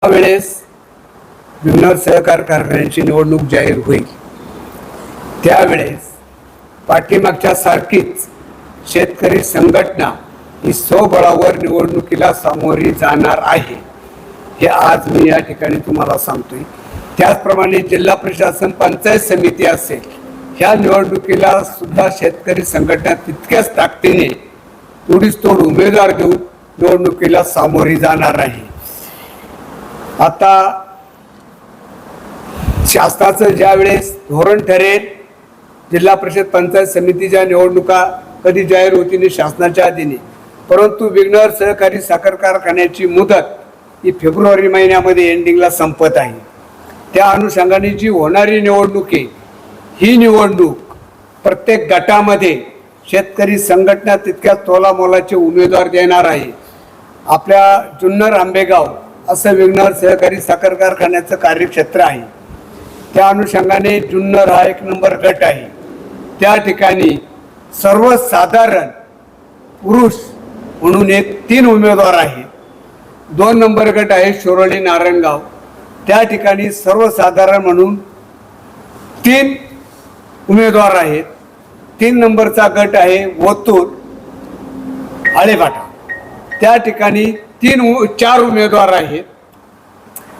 वेळेस जुन्नर सहकार कारखान्याची निवडणूक जाहीर होईल त्यावेळेस पाठीमागच्या सारखीच शेतकरी संघटना ही स्वबळावर निवडणुकीला सामोरी जाणार आहे हे आज मी या ठिकाणी तुम्हाला सांगतोय। त्याचप्रमाणे जिल्हा प्रशासन पंचायत समिती असेल ह्या निवडणुकीला सुद्धा शेतकरी संघटना तितक्याच ताकदीने तोडीसतोड उमेदवार देऊन निवडणुकीला सामोरी जाणार आहे। आता शासनाचं ज्यावेळेस धोरण ठरेल जिल्हा परिषद पंचायत समितीच्या निवडणुका कधी जाहीर होतील शासनाच्या अधीने, परंतु विघ्नर सहकारी साखर कारखान्याची मुदत ही फेब्रुवारी महिन्यामध्ये एंडिंगला संपत आहे। त्या अनुषंगाने जी होणारी निवडणूक आहे ही निवडणूक प्रत्येक गटामध्ये शेतकरी संघटना तितक्याच तोलामोलाचे उमेदवार देणार आहे। आपल्या जुन्नर आंबेगाव असं विघ्नर सहकारी साखर कारखान्याचं कार्यक्षेत्र आहे। त्या अनुषंगाने जुन्नर हा 1 नंबर गट आहे। त्या ठिकाणी सर्वसाधारण पुरुष म्हणून 3 उमेदवार आहेत। 2 नंबर गट आहे शिरोली नारायणगाव, त्या ठिकाणी सर्वसाधारण म्हणून 3 उमेदवार आहेत। 3 नंबरचा गट आहे ओतूर आळेपाटा, त्या ठिकाणी 4 उमेदवार आहेत।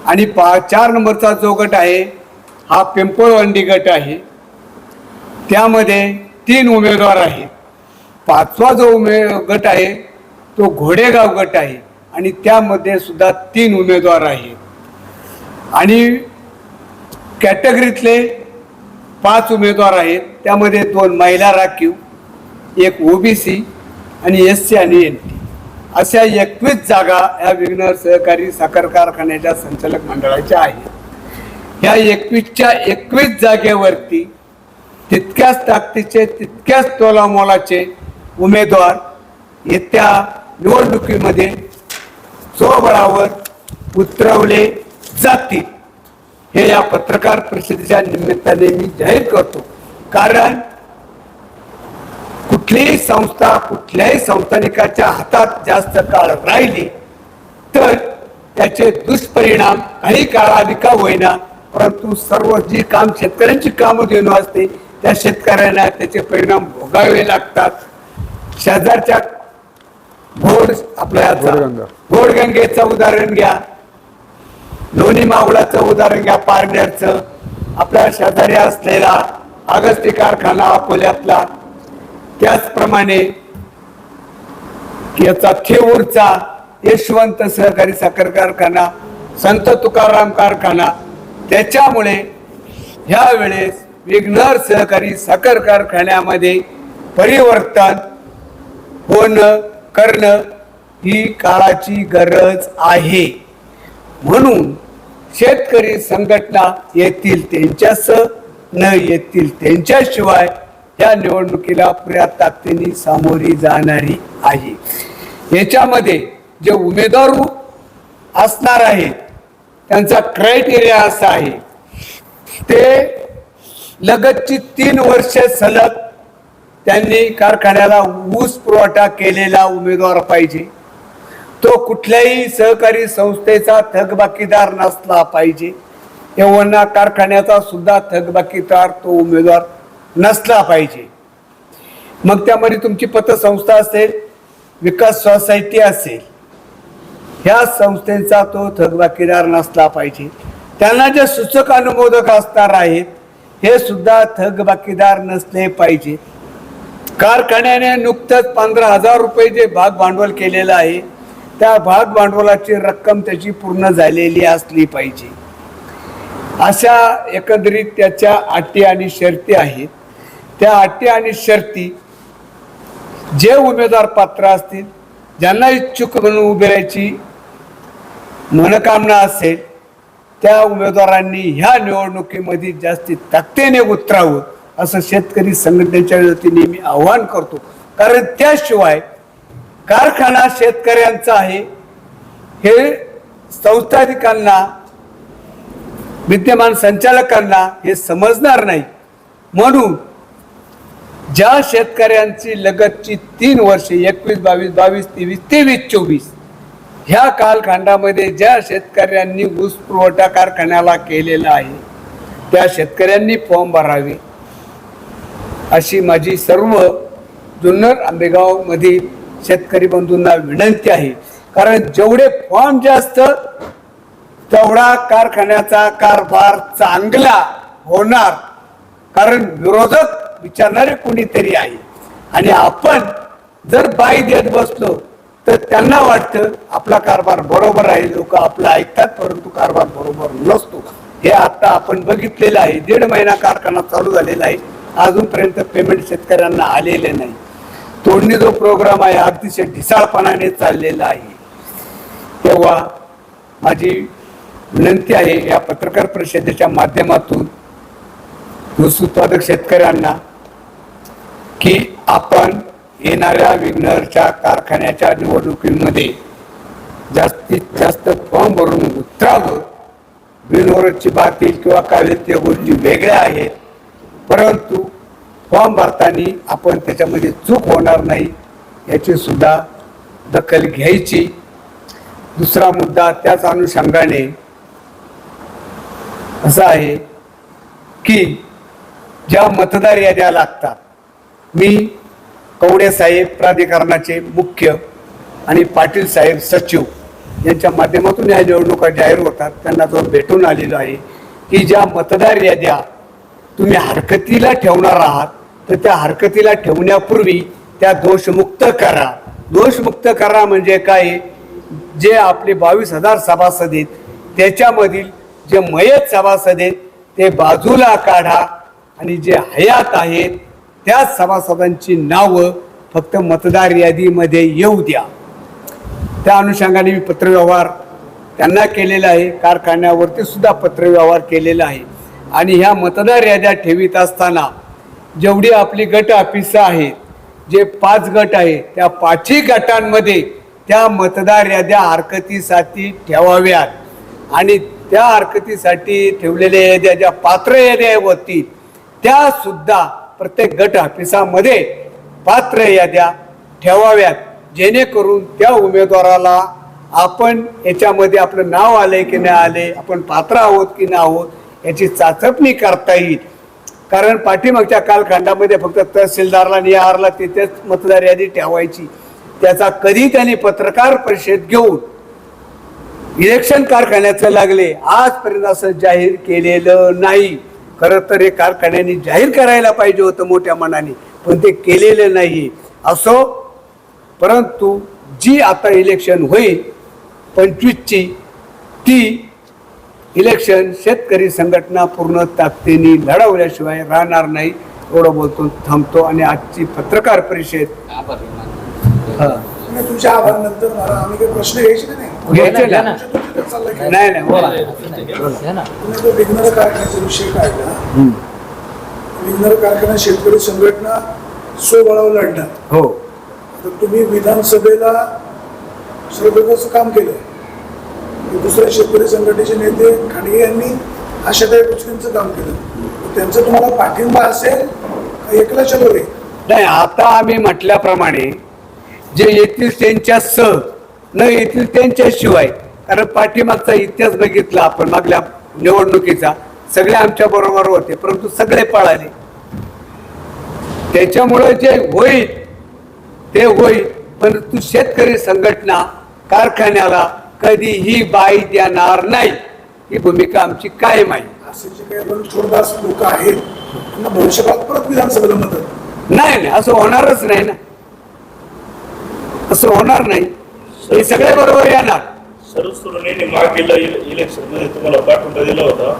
आणि 4 नंबरचा जो गट आहे हा पिंपळवंडी गट आहे, त्यामध्ये 3 उमेदवार आहेत। 5वा जो गट आहे तो घोडेगाव गट आहे आणि त्यामध्ये सुद्धा 3 उमेदवार आहेत। आणि कॅटेगरीतले 5 उमेदवार आहेत, त्यामध्ये 2 महिला राखीव, 1 ओबीसी आणि SC आणि NT अशा 21 जागा या विघ्नर सहकारी साखर कारखान्याच्या संचालक मंडळाच्या आहेत। या 21च्या 21 जागेवरती तितक्याच ताकदीचे तितक्याच तोलामोलाचे उमेदवार येत्या निवडणुकीमध्ये स्वबळावर उतरवले जातील हे या पत्रकार परिषदेच्या निमित्ताने मी जाहीर करतो। कारण कुठलीही संस्था कुठल्याही संस्थानिकाच्या हातात जास्त काळ राहिली तर त्याचे दुष्परिणाम काही काळाआधी का होईना परंतु सर्व जी काम शेतकऱ्यांची कामं देणं असते त्या शेतकऱ्यांना त्याचे परिणाम भोगावे लागतात। शेजारच्या आपल्या घोडगंगेचं उदाहरण घ्या, लोणी मावळाचं उदाहरण घ्या, पारनेरचं, आपल्या शेजारी असलेला अगस्ती कारखाना अकोल्यातला, त्याचप्रमाणे याचा थेऊरचा यशवंत सहकारी साखर कारखाना, संत तुकाराम कारखाना। त्याच्यामुळे ह्या वेळेस विघ्नर सहकारी साखर कारखान्यामध्ये परिवर्तन होणं करणं ही काळाची गरज आहे। म्हणून शेतकरी संघटना येतील त्यांच्यास न येतील त्यांच्याशिवाय या निवडणुकीला पुऱ्या ताकदीने सामोरी जाणारी आहे। याच्यामध्ये जे उमेदवार असणार आहेत त्यांचा क्रायटेरिया असा आहे ते लगतची 3 वर्षे सलग त्यांनी कारखान्याला ऊस पुरवठा केलेला उमेदवार पाहिजे। तो कुठल्याही सहकारी संस्थेचा थकबाकीदार नसला पाहिजे। यवना कारखान्याचा सुद्धा थकबाकीदार तो उमेदवार नसला पाहिजे। मग त्यामध्ये तुमची पतसंस्था असेल, विकास सोसायटी असेल, ह्या संस्थेचा तो थकबाकीदार नसला पाहिजे। त्यांना जे सूचक अनुमोदक असणार आहेत हे सुद्धा थकबाकीदार नसले पाहिजे। कारखान्याने नुकतंच 15,000 रुपये जे भाग भांडवल केलेलं आहे त्या भाग भांडवलाची रक्कम त्याची पूर्ण झालेली असली पाहिजे। अशा एकंदरीत त्याच्या अटी आणि शर्ती आहेत। त्या अटी आणि शर्ती जे उमेदवार पात्र असतील, ज्यांना इच्छुक म्हणून उभे राहायची मनोकामना असेल त्या उमेदवारांनी ह्या निवडणुकीमध्ये जास्तीत ताकदीने उतरावं असं शेतकरी संघटनेच्या वतीने मी आवाहन करतो। कारण त्याशिवाय कारखाना शेतकऱ्यांचा आहे हे संस्थानिकांना विद्यमान संचालकांना हे समजणार नाही। म्हणून ज्या शेतकऱ्यांची लगतची 3 वर्षे 21, 22, 23, 24 ह्या कालखंडामध्ये ज्या शेतकऱ्यांनी ऊस पुरवठा कारखान्याला केलेला आहे त्या शेतकऱ्यांनी फॉर्म भरावे अशी माझी सर्व जुन्नर आंबेगाव मधील शेतकरी बंधूंना विनंती आहे. कारण जेवढे फॉर्म जास्त तेवढा कारखान्याचा कारभार चांगला होणार. कारण विरोधक विचारणारे कोणीतरी आहे आणि आपण जर बाई देत बसलो तर त्यांना वाटतं आपला कारभार बरोबर आहे, लोक आपलं ऐकतात, परंतु कारभार बरोबर नसतो. हे आता आपण बघितलेलं आहे. 1.5 महिना कारखाना चालू झालेला आहे, अजूनपर्यंत पेमेंट शेतकऱ्यांना आलेले नाही. तोडणी जो प्रोग्राम आहे अतिशय ढिसाळपणाने चाललेला आहे. तेव्हा माझी विनंती आहे या पत्रकार परिषदेच्या माध्यमातून ऊस उत्पादक शेतकऱ्यांना की आपण येणाऱ्या विघ्नरच्या कारखान्याच्या निवडणुकीमध्ये जास्तीत जास्त फॉर्म भरून उतरावं. बिनवरची बातील किंवा काव्यातील गोष्टी वेगळ्या आहेत, परंतु फॉर्म भरताना आपण त्याच्यामध्ये चूक होणार नाही याची सुद्धा दखल घ्यायची. दुसरा मुद्दा त्याच अनुषंगाने असा आहे की ज्या मतदार याद्या लागतात, मी कवडे साहेब प्राधिकरणाचे मुख्य आणि पाटील साहेब सचिव यांच्या माध्यमातून या निवडणुका जाहीर होतात, त्यांना जो भेटून आलेलो आहे की ज्या मतदार याद्या तुम्ही हरकतीला ठेवणार आहात तर त्या हरकतीला ठेवण्यापूर्वी त्या दोषमुक्त करा. दोषमुक्त करा म्हणजे काय, जे आपले 22,000 सभासद आहेत त्याच्यामधील जे मयत सभासद आहेत ते बाजूला काढा आणि जे हयात आहेत त्या सभासदांची नावं फक्त मतदार यादीमध्ये येऊ द्या. त्या अनुषंगाने मी पत्रव्यवहार त्यांना केलेला आहे, कारखान्यावरती सुद्धा पत्रव्यवहार केलेला आहे. आणि ह्या मतदार याद्या ठेवीत असताना जेवढी आपली गट ऑफिसं आहेत, जे 5 गट आहेत, त्या 5ही गटांमध्ये त्या मतदार याद्या हरकतीसाठी ठेवाव्यात आणि त्या हरकतीसाठी ठेवलेल्या याद्या ज्या पात्र याद्या होतील त्या सुद्धा प्रत्येक गट ऑफिसामध्ये पात्र याद्या ठेवाव्यात, जेणेकरून त्या उमेदवाराला आपण याच्यामध्ये आपलं नाव आलंय की नाही आले, आपण पात्र आहोत की नाही आहोत याची चाचपणी करता येईल. कारण पाठीमागच्या कालखंडामध्ये फक्त तहसीलदारला निहारला तिथेच मतदार यादी ठेवायची, त्याचा कधी त्यांनी पत्रकार परिषद घेऊन इलेक्शन कारखान्याचं लागले आजपर्यंत असं जाहीर केलेलं नाही. खरं तर हे कारखान्याने जाहीर करायला पाहिजे होतं मोठ्या मनाने, पण ते केलेलं नाही. असो, परंतु जी आता इलेक्शन होईल 25ची ती इलेक्शन शेतकरी संघटना पूर्ण ताकदीने लढवल्याशिवाय राहणार नाही. एवढं बोलतो थांबतो आणि आजची पत्रकार परिषद तुमच्या आभारानंतर मला आम्ही काही प्रश्न घ्यायचे नाही तुम्ही तो विघ्नर कारखान्याचा विषय काढला. विघ्नर कारखाना शेतकरी संघटना स्वबळावर लढणार. हो, तर तुम्ही विधानसभेला सर्वोच्च काम केलं. दुसऱ्या शेतकरी संघटनेचे नेते खांडगे यांनी आशाताई बुचकेंचं काम केलं. त्यांचं तुम्हाला पाठिंबा असेल एकला चलो रे? नाही, आता आम्ही म्हटल्याप्रमाणे जे येतील त्यांच्या सह न येतील त्यांच्याशिवाय, कारण पाठीमागचा इतिहास बघितला आपण मागल्या निवडणुकीचा, सगळे आमच्या बरोबर होते परंतु सगळे पळाले. त्याच्यामुळे जे होईल ते होईल, परंतु शेतकरी संघटना कारखान्याला कधीही बाई देणार नाही ही भूमिका आमची कायम आहे. असे जे काही छोटदास लोक आहेत त्यांना भविष्यकाळात परत विधानसभेला मदत नाही, असं होणारच नाही ना, असं होणार नाही. हे सगळे बरोबर येणार. सर्वसुरूने मागेला इलेक्शन मध्ये तुम्हाला पाठिंबा दिला होता,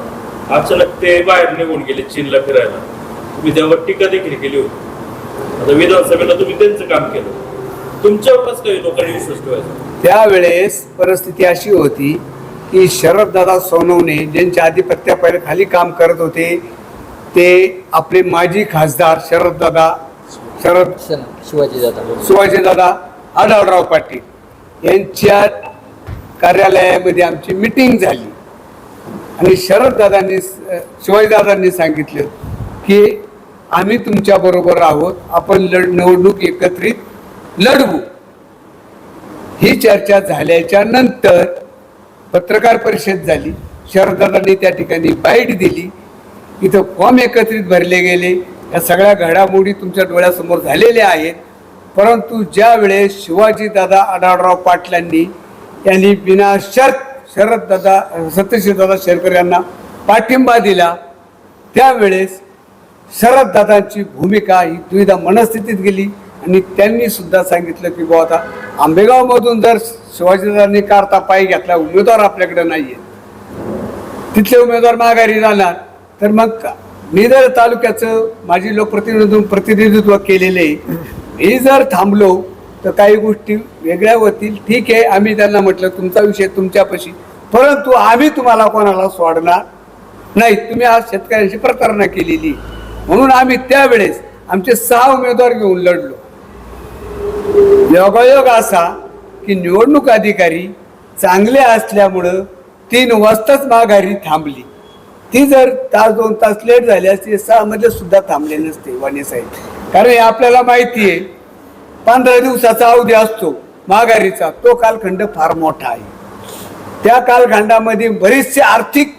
अचानक ते बाहेर निघून गेले चीनला फिरायला. तुम्ही त्यावर टीका देखील केली होती. आता विधानसभेला तुम्ही त्यांचं काम केलं, तुमच्यावरच काही लोकांनी विश्वास ठेवायचा. त्यावेळेस परिस्थिती अशी होती की शरददादा सोनवणे ज्यांच्या आधिपत्यापहिले खाली काम करत होते ते आपले माजी खासदार शिवाजीदादा आढळराव पाटील यांच्या कार्यालयामध्ये आमची मीटिंग झाली आणि शिवाजीदादांनी सांगितलं की आम्ही तुमच्या बरोबर आहोत, आपण निवडणूक एकत्रित लढवू. ही चर्चा झाल्याच्या नंतर पत्रकार परिषद झाली. शरददादांनी त्या ठिकाणी बाईट दिली. इथं फॉर्म एकत्रित भरले गेले. या सगळ्या घडामोडी तुमच्या डोळ्यासमोर झालेल्या आहेत. परंतु ज्या वेळेस शिवाजीदादा आढळराव पाटलांनी यांनी बिना शर्त सत्यशीलदादा शेरकर यांना पाठिंबा दिला, त्यावेळेस शरददादांची भूमिका ही द्विधा मनस्थितीत गेली आणि त्यांनी सुद्धा सांगितलं की बुवा आता आंबेगावमधून जर शिवाजीदादांनी कारता पायी घेतला, उमेदवार आपल्याकडे नाही आहेत, तिथले उमेदवार माघारी जाणार, तर मग निधर तालुक्याचं माझी लोकप्रतिनिधी प्रतिनिधित्व केलेले मी जर थांबलो तर काही गोष्टी वेगळ्या होतील. ठीक आहे, आम्ही त्यांना म्हटलं तुमचा विषय तुमच्यापाशी, परंतु आम्ही तुम्हाला कोणाला सोडणार नाही. तुम्ही आज शेतकऱ्यांशी प्रतारणा केलेली, म्हणून आम्ही त्यावेळेस आमचे 6 उमेदवार घेऊन लढलो. योगायोग असा की निवडणूक अधिकारी चांगले असल्यामुळं 3 वाजताच माघारी थांबली. ती जर तास 2 तास लेट झाली असती 6 मध्ये सुद्धा थांबले नसते वाणी साहेब. कारण हे आपल्याला माहिती आहे 15 दिवसाचा अवधी असतो माघारीचा. तो कालखंड फार मोठा आहे. त्या कालखंडामध्ये बरीचशी आर्थिक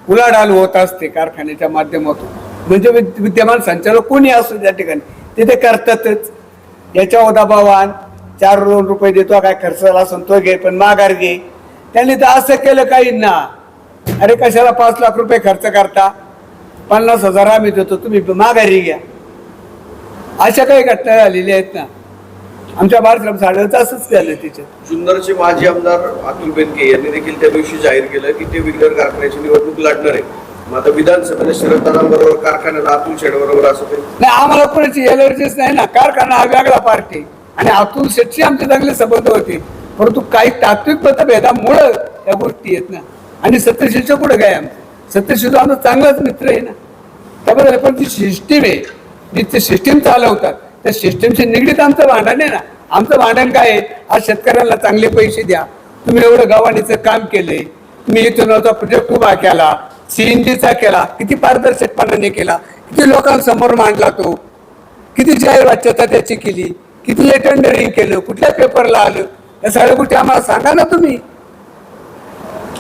उलाढाल होत असते कारखान्याच्या माध्यमातून. म्हणजे विद्यमान संचालक कोणी असो त्या ठिकाणी ते ते करतातच. याच्या दबावान 4 रुपये देतो, काय खर्च झाला असेल तो घे, पण माघार घे. त्यांनी तर असं केलं काही ना, अरे कशाला 5 लाख रुपये खर्च करता, 50,000 आम्ही देतो, तुम्ही माघारी घ्या. अशा काही घटना झालेल्या आहेत ना आमच्या बाळासाहेब साडेचं असंच झालं. त्याच्यात जुन्नरचे माजी आमदार अतुल बेनके यांनी देखील त्या दिवशी जाहीर केलं की ते विघ्नर कारखान्याची निवडणूक लढणार आहे. मग आता विधानसभेला शरददादांबरोबर कारखान्याला अतुल शेठ बरोबर असं ते नाही, आम्हाला कोणाची एलर्जीच नाही ना. कारखाना हा वेगळा पार्टी आणि अतुल शेठशी आमचे चांगले संबंध होते, परंतु काही तात्विक मतभेदामुळं या गोष्टी आहेत ना. आणि सत्यशीलच्या पुढे काय आमचं सत्यशील आमचा चांगलाच मित्र आहे ना. त्याबद्दल पण ती सिस्टीम आहे, जी ते सिस्टीम चालवतात त्या सिस्टीमशी निगडीत आमचं भांडण आहे ना. आमचं भांडण काय आहे, आज शेतकऱ्यांना चांगले पैसे द्या, तुम्ही एवढं गव्हाणीचं काम केलंय, तुम्ही इथूनचा प्रोजेक्ट उभा केला, CNGचा केला, किती पारदर्शकपणाने केला, किती लोकांसमोर मांडला तो, किती जाहीर वाच्यता त्याची केली, किती टेंडरिंग केलं, कुठल्या पेपरला आलं, या सगळ्या गोष्टी आम्हाला सांगा ना तुम्ही.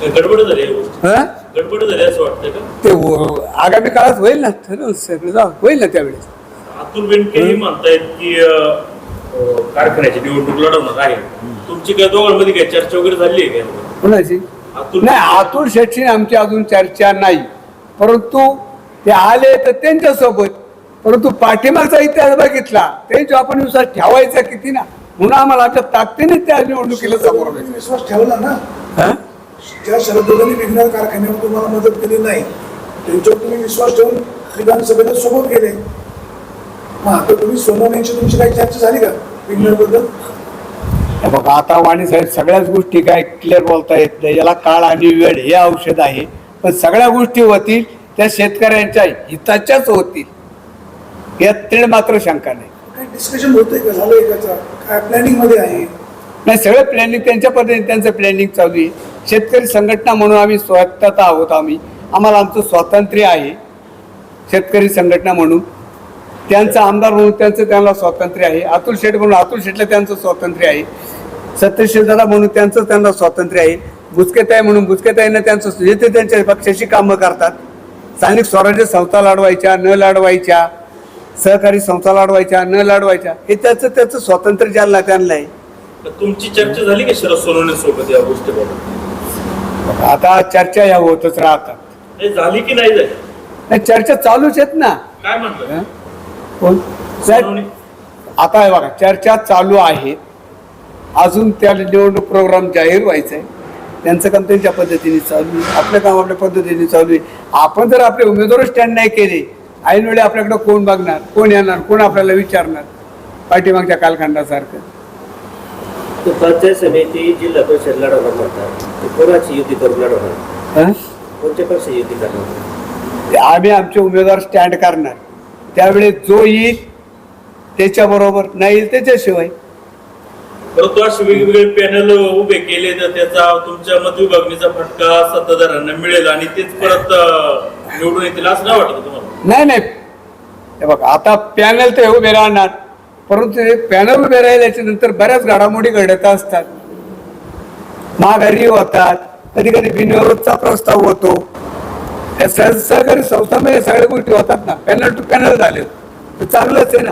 गडबड झाली गडबड झाली असं वाटतं का? ते आगामी काळात होईल ना, सगळं होईल ना त्यावेळेस. अतुल बेनके हे म्हणतायत की कारखान्याची निवडणूक लढवणार आहे. तुमची काय दोघांमध्ये काय चर्चा वगैरे झाली आहे का? कोणाची नाही, अतुल शेठशी आमची अजून चर्चा नाही, परंतु ते आले तर त्यांच्यासोबत. परंतु पाठीमागचा इतिहास बघितला त्यांच्या आपण विश्वास ठेवायचा किती ना, म्हणून आम्हाला आमच्या ताकदीने त्या निवडणुकीला समोर तुम्ही विश्वास ठेवला ना. हा? ज्या शरददादांनी विघ्नर कारखान्यावर तुम्हाला मदत केली नाही त्यांच्यावर तुम्ही विश्वास ठेवून विधानसभेला सोबत गेले. मग आता तुम्ही सोनवण्याची तुमची काही चर्चा झाली का विघ्नर बद्दल? बघा आता वाणी साहेब सगळ्याच गोष्टी काय क्लिअर बोलता येत नाही. याला काळ आणि वेळ हे औषध आहे, पण सगळ्या गोष्टी होतील त्या शेतकऱ्यांच्या हिताच्याच होतील, यात तीळ मात्र शंका नाही. काही डिस्कशन होतंय का, झालंय का, काय प्लॅनिंग मध्ये आहे? नाही, सगळं प्लॅनिंग त्यांच्या पद्धतीने त्यांचं प्लॅनिंग चालू आहे. शेतकरी संघटना म्हणून आम्ही स्वतः आहोत. आम्हाला आमचं स्वातंत्र्य आहे. शेतकरी संघटना म्हणून त्यांचा आमदार म्हणून त्यांना स्वातंत्र्य आहे. अतुल शेठ म्हणून अतुल शेठला त्यांचं स्वातंत्र्य आहे. सत्यशीलदादा म्हणून त्यांना स्वातंत्र्य आहे. बुचकेताई म्हणून बुचकेताईंना त्यांचं ते त्यांच्या पक्षाची कामं करतात. स्थानिक स्वराज्य संस्था लढवायच्या न लढवायच्या, सहकारी संस्था लढवायच्या न लढवायच्या, हे त्याचं स्वातंत्र्य ज्यांना त्यांना आहे. तुमची चर्चा झाली का शरद सोनवणे सोबत या गोष्टीबद्दल? आता चर्चा ह्या होतच राहतात. हे झाली की नाही झाली? नाही, चर्चा चालूच आहेत ना. काय म्हणतात कोण सोनवणे? आता हे बघा चर्चा चालू आहे. अजून त्या निवडणूक प्रोग्राम जाहीर व्हायचा आहे. त्यांचं काम त्यांच्या पद्धतीने चालू आहे, आपलं काम आपल्या पद्धतीने चालू आहे. आपण जर आपले उमेदवार स्टँड नाही केले, ऐनवेळी आपल्याकडे कोण बघणार, कोण येणार, कोण आपल्याला विचारणार पाठीमागच्या कालखंडासारखं. पंचायत समिती जिल्हा परिषद लढवणार म्हणतात, कोणाची युती करून लढवणार, कोणत्या पक्ष युती करणार? आम्ही आमचे उमेदवार स्टँड करणार, त्यावेळेस जो येईल त्याच्याबरोबर, नाही येईल त्याच्याशिवाय. परंतु असे वेगवेगळे पॅनल उभे केले तर त्याचा तुमच्या मत विभागणीचा फटका सत्ताधाऱ्यांना मिळेल आणि तेच परत निवडून येतील असं नाही वाटत तुम्हाला? नाही, हे बघा आता पॅनल ते उभे राहणार, परंतु हे पॅनल उभे राहिल्याच्या नंतर बऱ्याच घडामोडी घडत असतात. माघारी होतात, कधी कधी बिनविरोधचा प्रस्ताव होतो. या सहकारी संस्थांमध्ये सगळ्या गोष्टी होतात ना, पॅनल टू पॅनल झाले तर चांगलंच आहे ना.